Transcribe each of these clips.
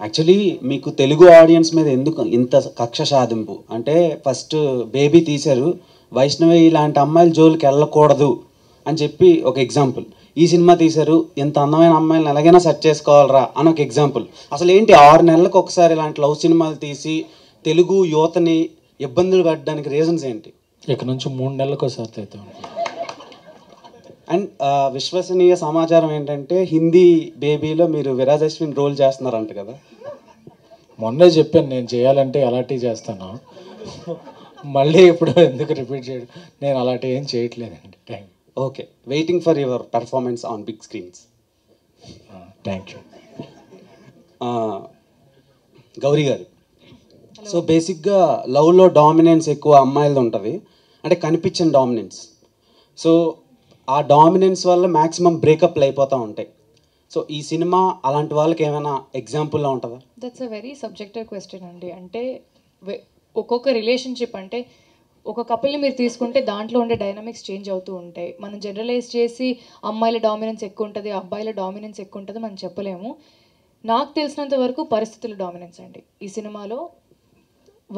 Actually మీకు Telugu audience మీద ఎందుకు ఇంత కక్ష సాధింపు అంటే ఫస్ట్ బేబీ తీశారు వైష్ణవి ఇలాంటి అమ్మాయిల జోలికి వెళ్ళకూడదు అని చెప్పి ఒక ఎగ్జాంపుల్. ఈ సినిమా తీశారు ఇంత అందమైన అమ్మాయిలను ఎలాగైనా సెట్ చేసుకోవాలరా అని ఒక ఎగ్జాంపుల్. అసలు ఏంటి 6 నెలలకు ఒకసారి ఇలాంటి లవ్ సినిమాలు తీసి తెలుగు యువతని ఇబ్బందులు పెట్టడానికి రీజన్స్ ఏంటి? ఇక నుంచి 3 నెలలకు ఒకసారి అవుతాం. అండ్ విశ్వసనీయ సమాచారం ఏంటంటే హిందీ బేబీలో మీరు విరాజ్ అశ్విన్ రోల్ చేస్తున్నారంట కదా? మొన్నే చెప్పాను నేను చేయాలంటే అలాంటివి చేస్తాను, మళ్ళీ ఇప్పుడు ఎందుకు రిపీట్ చేయడం, నేను అలాంటివి ఏం చేయట్లేదండి. Thank you. Okay, waiting for your performance on big screens. Thank you. Gauri గారు, సో బేసిక్గా లవ్లో డామినెన్స్ ఎక్కువ అమ్మాయిలది ఉంటుంది, అంటే కనిపించిన డామినెన్స్. సో ఆ డామినెన్స్ వల్ల మ్యాక్సిమం బ్రేకప్లు అయిపోతూ ఉంటాయి. సో ఈ సినిమా అలాంటి వాళ్ళకి ఏమైనా ఎగ్జాంపుల్లా ఉంటుందా? That's a very subjective question అండి. అంటే ఒక్కొక్క రిలేషన్షిప్, అంటే ఒక కపుల్ని మీరు తీసుకుంటే దాంట్లో ఉండే డైనమిక్స్ చేంజ్ అవుతూ ఉంటాయి. మనం జనరలైజ్ చేసి అమ్మాయిల డామినెన్స్ ఎక్కువ ఉంటుంది, అబ్బాయిల డామినెన్స్ ఎక్కువ ఉంటుంది మనం చెప్పలేము. నాకు తెలిసినంత వరకు పరిస్థితుల డామినెన్స్ అండి ఈ సినిమాలో.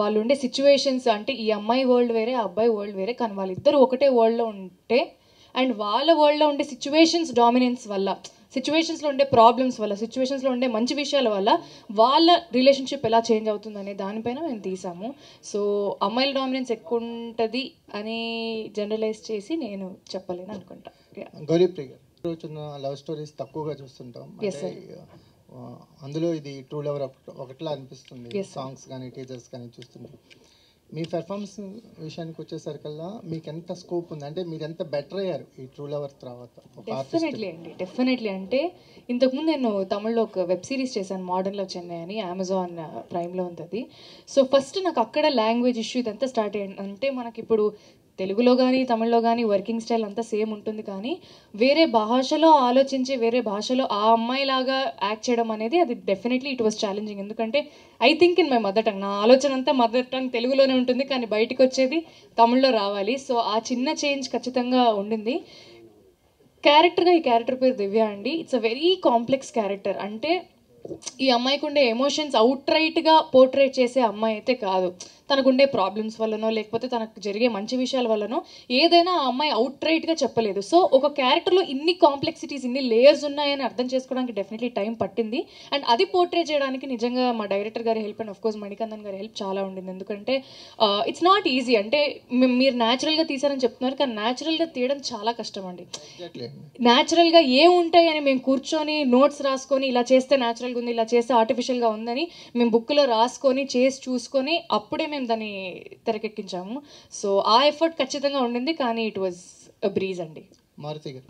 వాళ్ళు ఉండే సిచ్యువేషన్స్, అంటే ఈ అమ్మాయి వరల్డ్ వేరే, ఆ అబ్బాయి వరల్డ్ వేరే, కానీ వాళ్ళిద్దరూ ఒకటే వరల్డ్లో ఉంటే అండ్ వాళ్ళ వరల్డ్లో ఉండే సిచ్యువేషన్స్ డామినెన్స్ వల్ల, సిచ్యువేషన్స్లో ఉండే ప్రాబ్లమ్స్ వల్ల, సిచ్యువేషన్స్లో ఉండే మంచి విషయాల వల్ల వాళ్ళ రిలేషన్షిప్ ఎలా చేంజ్ అవుతుందనే దానిపైన మేము తీసాము. సో అమ్మాయిల డామినెన్స్ ఎక్కువ ఉంటుంది అని జనరలైజ్ చేసి నేను చెప్పలేను అనుకుంటా. గౌరీప్రియ రోజున లవ్ స్టోరీస్ తక్కువగా చూస్తుంటాం, Yes, sir. అందులో ఇది ట్రూ లవర్ ఒకటిలా అనిపిస్తుంది. Yes, sir. సాంగ్స్ కానీ టీజర్స్ కానీ చూస్తుంటాం. మీ పెర్ఫార్మెన్స్ విషయానికి వచ్చేసరికల్లా మీకు ఎంత స్కోప్ ఉంది, అంటే మీరు ఎంత బెటర్ అయ్యారు ఈ ట్రూ లవర్ తర్వాత? డెఫినెట్లీ అండి, డెఫినెట్లీ. అంటే ఇంతకుముందు నేను తమిళ్లో ఒక వెబ్ సిరీస్ చేశాను, మోడర్న్ లవ్ చెన్నై అని, అమెజాన్ ప్రైమ్లో ఉంటుంది. సో ఫస్ట్ నాకు అక్కడ లాంగ్వేజ్ ఇష్యూ ఇదంతా స్టార్ట్ అయ్యింది. అంటే మనకి ఇప్పుడు తెలుగులో కానీ తమిళ్లో కానీ వర్కింగ్ స్టైల్ అంతా సేమ్ ఉంటుంది, కానీ వేరే భాషలో ఆలోచించి వేరే భాషలో ఆ అమ్మాయిలాగా యాక్ట్ చేయడం అనేది అది డెఫినెట్లీ ఇట్ వాస్ ఛాలెంజింగ్. ఎందుకంటే I think in my mother tongue, నా ఆలోచన అంతా మదర్ టంగ్ తెలుగులోనే ఉంటుంది, కానీ బయటకు వచ్చేది తమిళ్లో రావాలి. సో ఆ చిన్న చేంజ్ ఖచ్చితంగా ఉండింది. క్యారెక్టర్గా ఈ క్యారెక్టర్ పేరు దివ్య అండి. It's a very complex character. అంటే ఈ అమ్మాయికి ఉండే ఎమోషన్స్ అవుట్ రైట్గా పోర్ట్రేట్ చేసే అమ్మాయి అయితే కాదు. తనకుండే ప్రాబ్లమ్స్ వల్లనో లేకపోతే తనకు జరిగే మంచి విషయాల వల్లనో ఏదైనా ఆ అమ్మాయి అవుట్ రైట్గా చెప్పలేదు. సో ఒక క్యారెక్టర్లో ఇన్ని కాంప్లెక్సిటీస్, ఇన్ని లేయర్స్ ఉన్నాయని అర్థం చేసుకోవడానికి డెఫినెట్లీ టైం పట్టింది. అండ్ అది పోర్ట్రేట్ చేయడానికి నిజంగా మా డైరెక్టర్ గారి హెల్ప్ అండ్ ఆఫ్కోర్స్ మణికందన్ గారి హెల్ప్ చాలా ఉండింది. ఎందుకంటే ఇట్స్ నాట్ ఈజీ. అంటే మీరు న్యాచురల్గా తీసారని చెప్తున్నారు, కానీ న్యాచురల్గా తీయడం చాలా కష్టం అండి. న్యాచురల్గా ఏముంటాయి అని మేము కూర్చొని నోట్స్ రాసుకొని ఇలా చేస్తే న్యాచురల్గా ఉంది, ఇలా చేస్తే ఆర్టిఫిషియల్గా ఉందని మేము బుక్లో రాసుకొని చేసి చూసుకొని అప్పుడే మేము దాన్ని తెరకెక్కించాము. సో ఆ ఎఫర్ట్ ఖచ్చితంగా ఉండింది, కానీ ఇట్ వాజ్ అ బ్రీజ్ అండి. మారుతి గారు